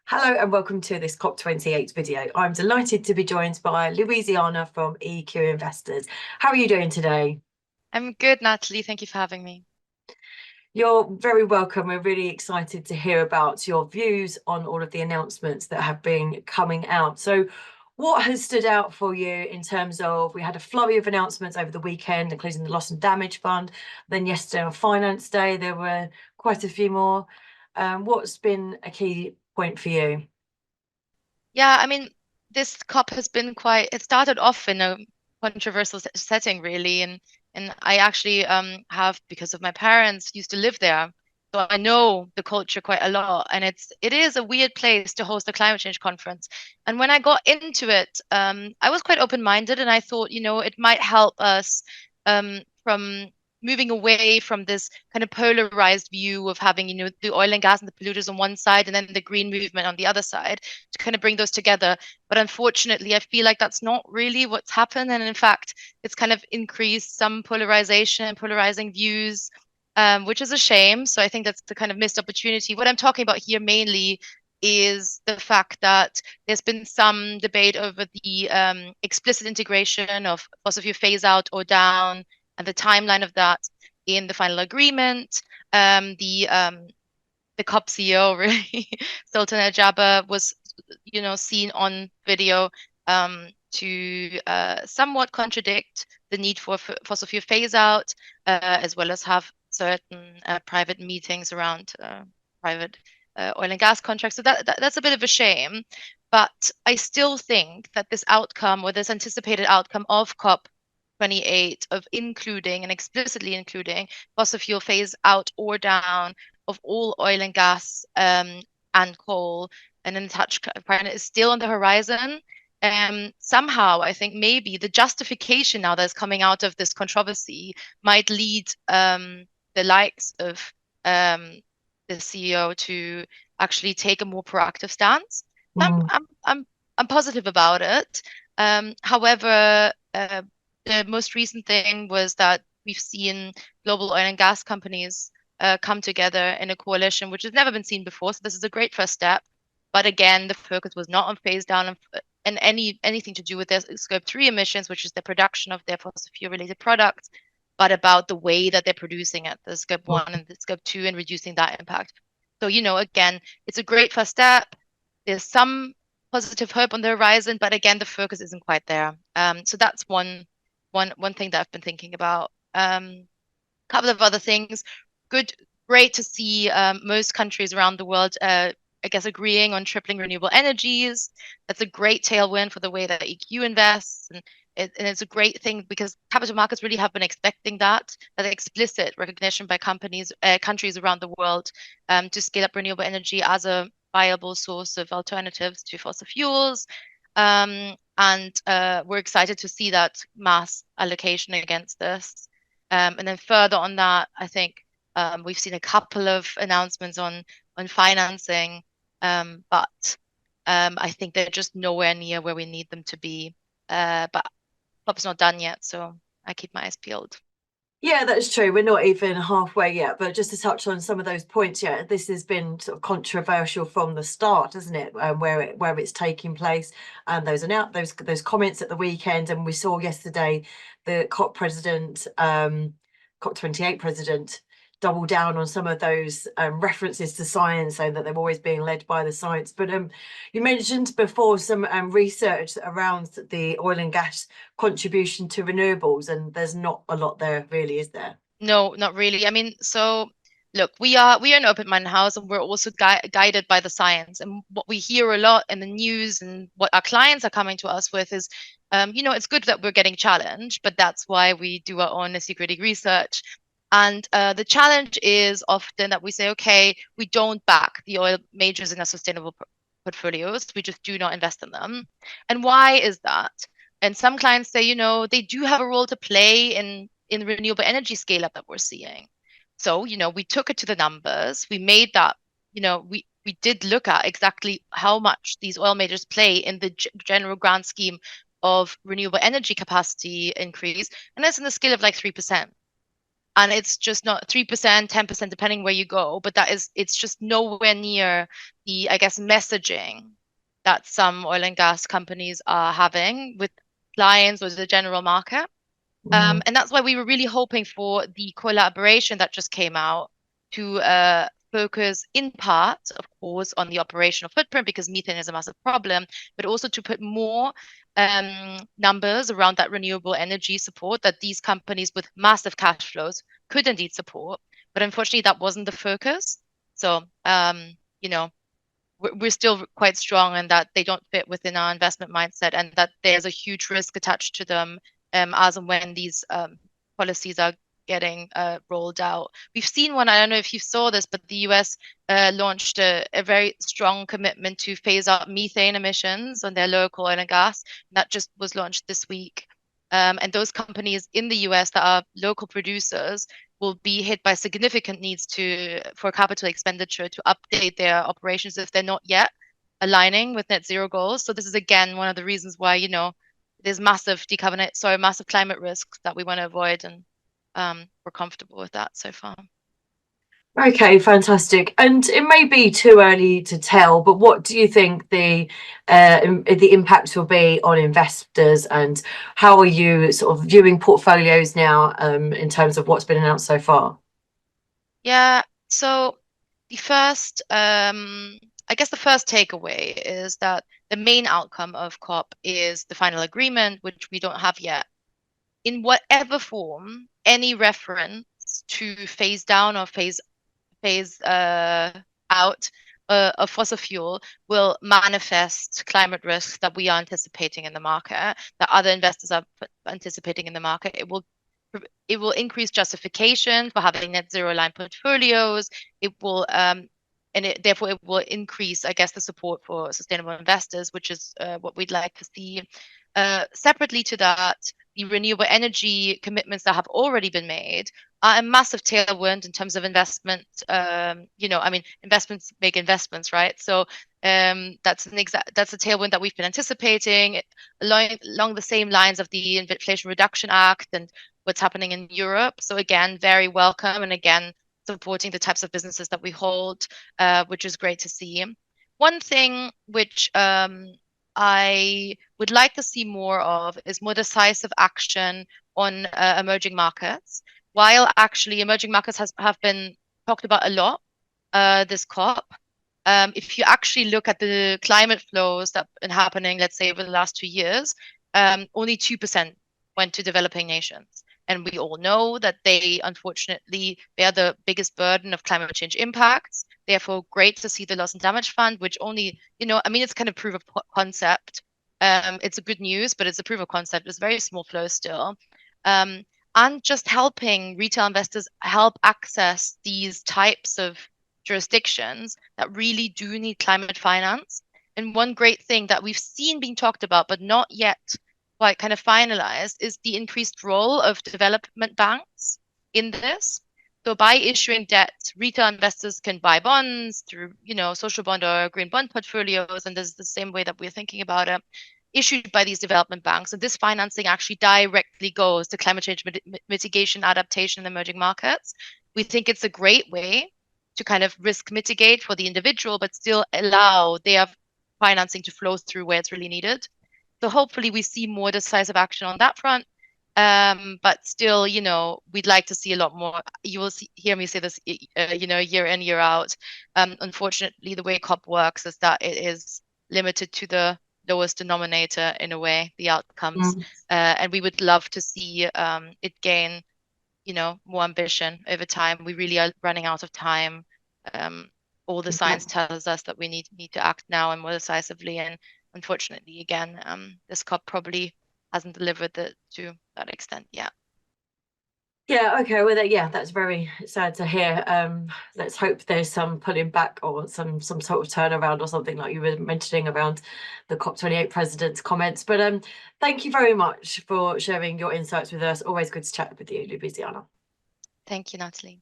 Hello and welcome to this COP28 video. I'm delighted to be joined by Louisiana from EQ Investors. How are you doing today? I'm good, Natalie. Thank you for having me. You're very welcome. We're really excited to hear about your views on all of the announcements that have been coming out. So, what has stood out for you in terms of we had a flurry of announcements over the weekend, including the Loss and Damage Fund. Then yesterday on Finance Day, there were quite a few more. What's been a key point for you? Yeah, I mean, this COP has been it started off in a controversial setting, really. And I actually have, because of my parents, used to live there. So I know the culture quite a lot. And it is a weird place to host a climate change conference. And when I got into it, I was quite open-minded and I thought, it might help us from moving away from this kind of polarized view of having, the oil and gas and the polluters on one side and then the green movement on the other side, to kind of bring those together. But unfortunately, I feel like that's not really what's happened. And in fact, it's kind of increased some polarization and polarizing views, which is a shame. So I think that's the kind of missed opportunity. What I'm talking about here mainly is the fact that there's been some debate over the explicit integration of fossil fuel phase out or down and the timeline of that in the final agreement. The COP CEO, really, Sultan Al Jaber, was, seen on video to somewhat contradict the need for fossil fuel phase out, as well as have certain private meetings around private oil and gas contracts. So that's a bit of a shame. But I still think that this outcome, or this anticipated outcome of COP28, of including and explicitly including fossil fuel phase out or down of all oil and gas and coal and untouched climate, is still on the horizon. Somehow, I think maybe the justification now that's coming out of this controversy might lead the likes of the CEO to actually take a more proactive stance. So Mm. I'm positive about it. However, the most recent thing was that we've seen global oil and gas companies come together in a coalition, which has never been seen before. So this is a great first step. But again, the focus was not on phase down and anything to do with their scope 3 emissions, which is the production of their fossil fuel related products, but about the way that they're producing it, the scope 1 and the scope 2, and reducing that impact. So, again, it's a great first step. There's some positive hope on the horizon, but again, the focus isn't quite there. So that's one thing that I've been thinking about. Couple of other things. Great to see most countries around the world, I guess, agreeing on tripling renewable energies. That's a great tailwind for the way that EQ invests, and it's a great thing because capital markets really have been expecting that explicit recognition by countries around the world, to scale up renewable energy as a viable source of alternatives to fossil fuels. And we're excited to see that mass allocation against this. And then further on that, I think we've seen a couple of announcements on financing, but I think they're just nowhere near where we need them to be. But COP's not done yet, so I keep my eyes peeled. Yeah, that's true. We're not even halfway yet. But just to touch on some of those points, yeah, this has been sort of controversial from the start, hasn't it? Where it's taking place, and those comments at the weekend, and we saw yesterday the COP28 president, double down on some of those references to science, saying that they're always being led by the science. But you mentioned before some research around the oil and gas contribution to renewables, and there's not a lot there, really, is there? No, not really. I mean, so look, we are an open-minded house, and we're also guided by the science. And what we hear a lot in the news, and what our clients are coming to us with, is, it's good that we're getting challenged, but that's why we do our own nitty-gritty research. And the challenge is often that we say, okay, we don't back the oil majors in our sustainable portfolios. We just do not invest in them. And why is that? And some clients say, they do have a role to play in the renewable energy scale up that we're seeing. So, we took it to the numbers. We made that, we did look at exactly how much these oil majors play in the general grand scheme of renewable energy capacity increase. And that's in the scale of like 3%. and it's just not 3%, 10%, depending where you go. But it's just nowhere near the, I guess, messaging that some oil and gas companies are having with clients or the general market. Mm. And that's why we were really hoping for the collaboration that just came out to focus in part, of course, on the operational footprint because methane is a massive problem, but also to put more numbers around that renewable energy support that these companies with massive cash flows could indeed support. But unfortunately, that wasn't the focus. So, you know, we're still quite strong in that they don't fit within our investment mindset and that there's a huge risk attached to them as and when these policies are getting rolled out. We've seen one, I don't know if you saw this, but the US launched a very strong commitment to phase out methane emissions on their local oil and gas. That just was launched this week. And those companies in the US that are local producers will be hit by significant needs for capital expenditure to update their operations if they're not yet aligning with net zero goals. So this is again one of the reasons why, there's massive massive climate risks that we want to avoid, and we're comfortable with that so far. Okay, fantastic. And it may be too early to tell, but what do you think the impact will be on investors, and how are you sort of viewing portfolios now in terms of what's been announced so far? Yeah, so the first, I guess the first takeaway is that the main outcome of COP is the final agreement, which we don't have yet. In whatever form, any reference to phase down or phase out of fossil fuel will manifest climate risks that we are anticipating in the market, that other investors are anticipating in the market. It will increase justification for having net zero aligned portfolios. It will therefore it will increase, I guess, the support for sustainable investors, which is what we'd like to see. Separately to that, the renewable energy commitments that have already been made are a massive tailwind in terms of investment. Investments make investments, right? So that's a tailwind that we've been anticipating along the same lines of the Inflation Reduction Act and what's happening in Europe. So again, very welcome, and again, supporting the types of businesses that we hold, which is great to see. One thing which I would like to see more of is more decisive action on emerging markets. While actually emerging markets have been talked about a lot this COP, if you actually look at the climate flows that have been happening, let's say over the last 2 years, only 2% went to developing nations. And we all know that they unfortunately bear the biggest burden of climate change impacts. Therefore, great to see the loss and damage fund, which only, it's kind of proof of concept. It's a good news, but it's a proof of concept. It's very small flow still. And just helping retail investors help access these types of jurisdictions that really do need climate finance. And one great thing that we've seen being talked about, but not yet quite kind of finalized, is the increased role of development banks in this. So by issuing debt, retail investors can buy bonds through, social bond or green bond portfolios, and this is the same way that we're thinking about it, issued by these development banks. And this financing actually directly goes to climate change mitigation, adaptation in emerging markets. We think it's a great way to kind of risk mitigate for the individual, but still allow their financing to flow through where it's really needed. So hopefully we see more decisive action on that front. But still, we'd like to see a lot more. You will hear me say this, year in, year out. Unfortunately, the way COP works is that it is limited to the lowest denominator in a way, the outcomes. And we would love to see it gain, more ambition over time. We really are running out of time. All the science tells us that we need to act now and more decisively. And unfortunately, again, this COP probably hasn't delivered it to that extent yet. Yeah, okay, well, that's very sad to hear. Let's hope there's some pulling back or some sort of turnaround or something like you were mentioning around the COP28 president's comments. But thank you very much for sharing your insights with us. Always good to chat with you, Louisiana. Thank you, Natalie.